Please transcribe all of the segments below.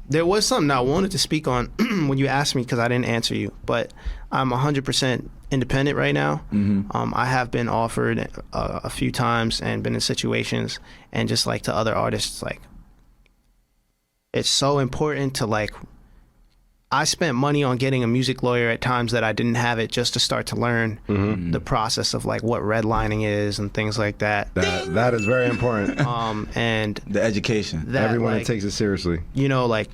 There was something I wanted to speak on when you asked me because I didn't answer you, but I'm 100% independent right now. I have been offered a few times and been in situations, and just like to other artists, like it's so important to like. I spent money on getting a music lawyer at times that I didn't have it just to start to learn the process of like what redlining is and things like that. That is very important. And the education. Everyone like, that takes it seriously. You know, like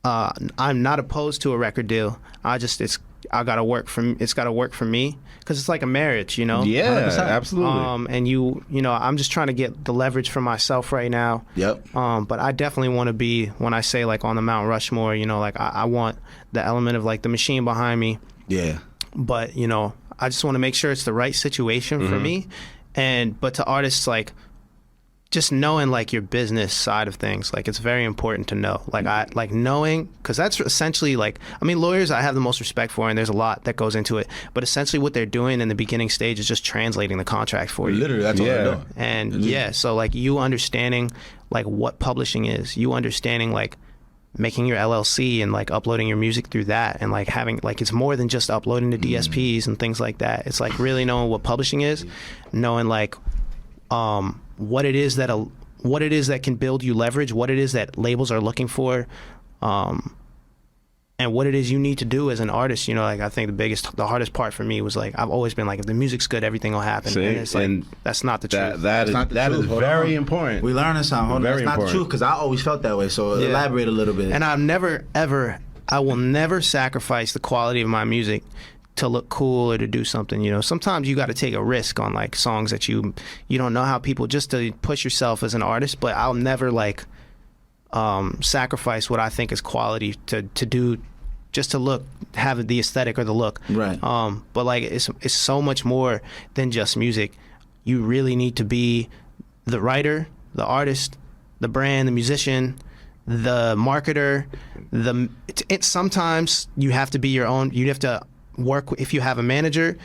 I'm not opposed to a record deal. It's got to work for me because it's like a marriage, you know. Yeah, 100%. absolutely. And you know, I'm just trying to get the leverage for myself right now. Yep. But I definitely want to be, when I say like on the Mount Rushmore, you know, like I want the element of like the machine behind me. Yeah. But you know, I just want to make sure it's the right situation for me. But to artists, like, just knowing like your business side of things, like it's very important to know, like knowing, because that's essentially like, I mean, lawyers I have the most respect for, and there's a lot that goes into it, but essentially what they're doing in the beginning stage is just translating the contract for you. Literally, that's all they're doing. And so like you understanding like what publishing is, you understanding like making your LLC and like uploading your music through that, and like having like, it's more than just uploading to DSPs and things like that. It's like really knowing what publishing is, knowing like what it is that can build you leverage, what it is that labels are looking for, and what it is you need to do as an artist. You know, like I think the hardest part for me was like, I've always been like, if the music's good, everything will happen. See, and it's like, that's not the truth. That is very important. We learning something. Hold on. That's not the truth, because I always felt that way. So elaborate a little bit. And I will never sacrifice the quality of my music to look cool or to do something. You know, sometimes you got to take a risk on like songs that you don't know how people, just to push yourself as an artist. But I'll never like sacrifice what I think is quality to do just to have the aesthetic or the look. Right. But like it's so much more than just music. You really need to be the writer, the artist, the brand, the musician, the marketer. Sometimes you have to be your own. You have to work, if you have a manager,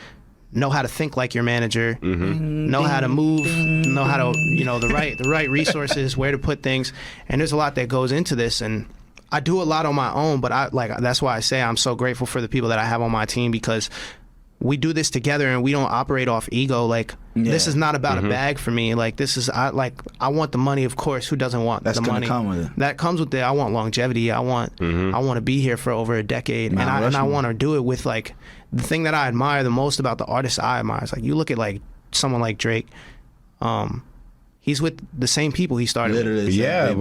know how to think like your manager, know how to move, know how to, you know, the right resources, where to put things. And there's a lot that goes into this, and I do a lot on my own, but that's why I say I'm so grateful for the people that I have on my team, because we do this together and we don't operate off ego. Like this is not about a bag for me. Like this is, I want the money, of course. Who doesn't want the money? Come with it. That comes with it. I want longevity. I want to be here for over a decade, and I want to do it with like, the thing that I admire the most about the artists I admire is like, you look at like someone like Drake, he's with the same people he started Literally, with. Yeah,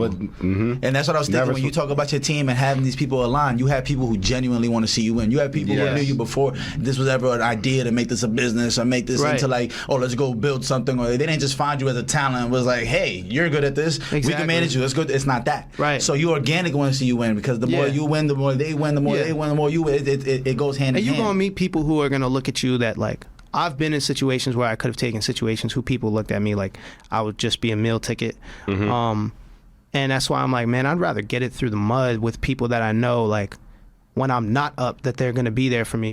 and that's what I was thinking when you talk about your team and having these people aligned. You have people who genuinely want to see you win. You have people who knew you before this was ever an idea to make this a business or make this into like, oh, let's go build something. Or they didn't just find you as a talent. It was like, hey, you're good at this. We can manage you. Let's go. It's not that. Right. So you organically want to see you win, because the more you win, the more they win. The more they win, the more you win. It goes hand in hand. And you're gonna meet people who are gonna look at you that like, I've been in situations where I could have taken situations who people looked at me like I would just be a meal ticket. And that's why I'm like, man, I'd rather get it through the mud with people that I know, like when I'm not up, that they're going to be there for me.